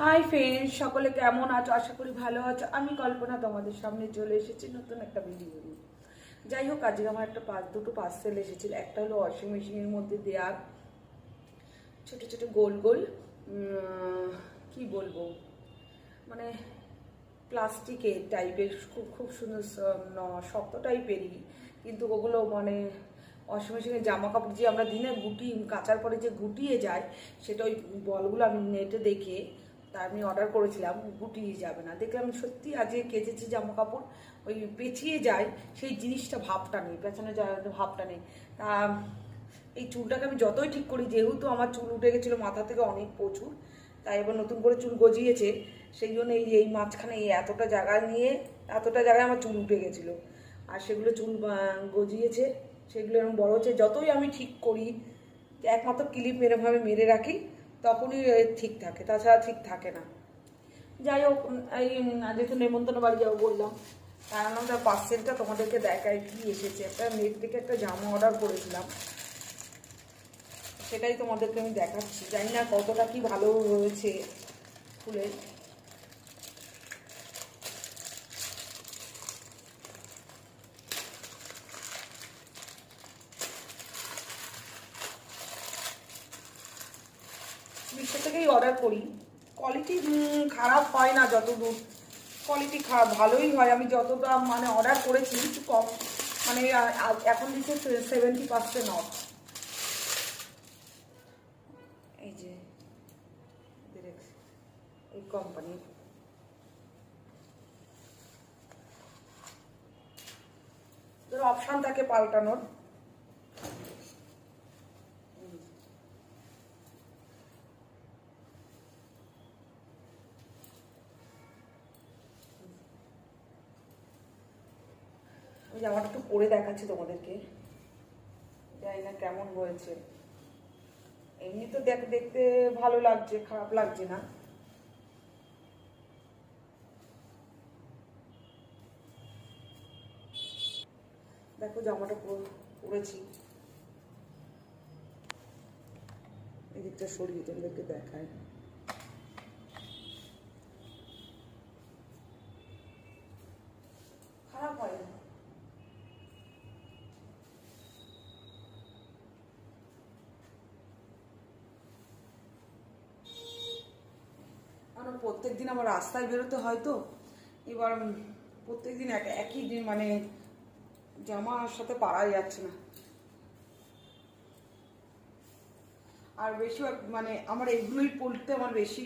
Hi friends, সকলে কেমন আছো? আশা করি ভালো আছো। আমি কল্পনা তোমাদের সামনে চলে এসেছি নতুন একটা ভিডিও নিয়ে। যাই হোক, আজকে আমার দুটো পার্সেল এসেছিল। একটা হলো ওয়াশিং মেশিনের মধ্যে দেওয়া ছোট ছোট গোল গোল কি বলবো, মানে প্লাস্টিকের টাইপের, খুব খুব সুন্দর শক্ত টাইপেরই, কিন্তু ওগুলো মানে ওয়াশিং মেশিনের জামা কাপড় যে আমরা দিনে কাচার পরে যে গুটিয়ে যায়, সেটা ওই বলগুলো আমি নেটে দেখে আমি অর্ডার করেছিলাম। গুটিয়ে যাবে না, দেখলাম সত্যি আজকে কেচেছি জামা কাপড়, ওই পেঁচিয়ে যায় সেই জিনিসটা, ভাবটা নেই, পেঁচানো যায় ভাবটা নেই। তা এই চুলটাকে আমি যতই ঠিক করি, যেহেতু আমার চুল উঠে গেছিলো মাথা থেকে অনেক প্রচুর, তাই এবার নতুন করে চুল গজিয়েছে, সেই জন্য এই মাঝখানে এই এতটা জায়গায় আমার চুল উঠে গেছিলো, আর সেগুলো চুল গজিয়েছে, সেগুলো এরকম বড় হচ্ছে। যতই আমি ঠিক করি, একমাত্র ক্লিপ মেরে রাখি, তখনই ঠিক থাকে, তাছাড়া ঠিক থাকে না। যাই হোক, এই যেহেতু নেমন্তন্ন বাড়ি যাবো বললাম, কারণ আমরা পার্সেলটা তোমাদেরকে দেখায় কি এসেছে। একটা নেট থেকে একটা জামা অর্ডার করেছিলাম, সেটাই তোমাদেরকে আমি দেখাচ্ছি। জানি না কতটা কি ভালো রয়েছে ফুলে। মিশো থেকেই অর্ডার করি, কোয়ালিটি খারাপ হয় না, যতদূর কোয়ালিটি ভালোই হয়। আমি যতটা মানে অর্ডার করেছি একটু কম, মানে এখন দিচ্ছে 70% অফ। এই যে এই কোম্পানি, অপশান থাকে পাল্টানোর। আমি জামাটা একটু পরে দেখাচ্ছি তোমাদেরকে, জানি না কেমন হয়েছে। এমনি তো দেখতে ভালো লাগছে, খারাপ লাগছে না। দেখো জামাটা পরেছি, এদিকটা সরিয়ে তোমাদেরকে দেখায়। খারাপ হয় না। কারণ প্রত্যেকদিন আমার রাস্তায় বেরোতে হয়, তো এবার প্রত্যেকদিন একই দিন মানে জামার সাথে পারা যাচ্ছে না। আর বেশিরভাগ মানে আমার এগুলোই পরতে আমার বেশি